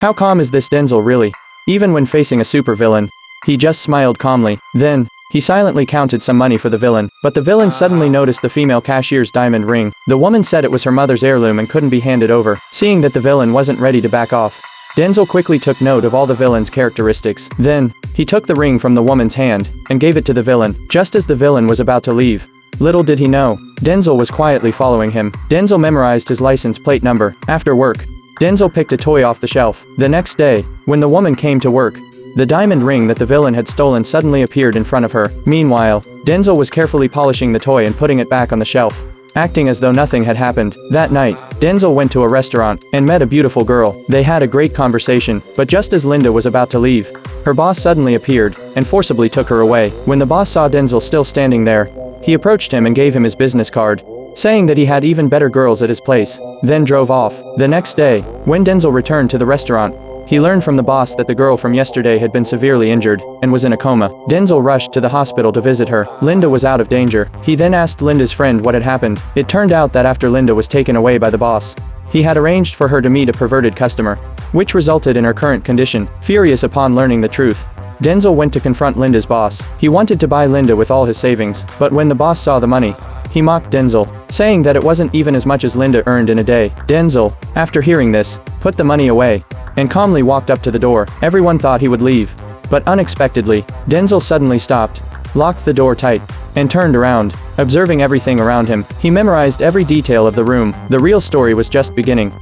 How calm is this Denzel really? Even when facing a supervillain, he just smiled calmly. Then, he silently counted some money for the villain, but the villain suddenly noticed the female cashier's diamond ring. The woman said it was her mother's heirloom and couldn't be handed over. Seeing that the villain wasn't ready to back off, Denzel quickly took note of all the villain's characteristics. Then, he took the ring from the woman's hand and gave it to the villain, just as the villain was about to leave. Little did he know, Denzel was quietly following him. Denzel memorized his license plate number. After work, Denzel picked a toy off the shelf. The next day, when the woman came to work, the diamond ring that the villain had stolen suddenly appeared in front of her. Meanwhile, Denzel was carefully polishing the toy and putting it back on the shelf, acting as though nothing had happened. That night, Denzel went to a restaurant and met a beautiful girl. They had a great conversation, but just as Linda was about to leave, her boss suddenly appeared and forcibly took her away. When the boss saw Denzel still standing there, he approached him and gave him his business card, saying that he had even better girls at his place, then drove off. The next day, when Denzel returned to the restaurant, he learned from the boss that the girl from yesterday had been severely injured and was in a coma. Denzel rushed to the hospital to visit her. Linda was out of danger. He then asked Linda's friend what had happened. It turned out that after Linda was taken away by the boss, he had arranged for her to meet a perverted customer, which resulted in her current condition. Furious upon learning the truth, Denzel went to confront Linda's boss. He wanted to buy Linda with all his savings, but when the boss saw the money, he mocked Denzel, saying that it wasn't even as much as Linda earned in a day. Denzel, after hearing this, put the money away and calmly walked up to the door. Everyone thought he would leave, but unexpectedly, Denzel suddenly stopped, locked the door tight, and turned around, observing everything around him. He memorized every detail of the room. The real story was just beginning.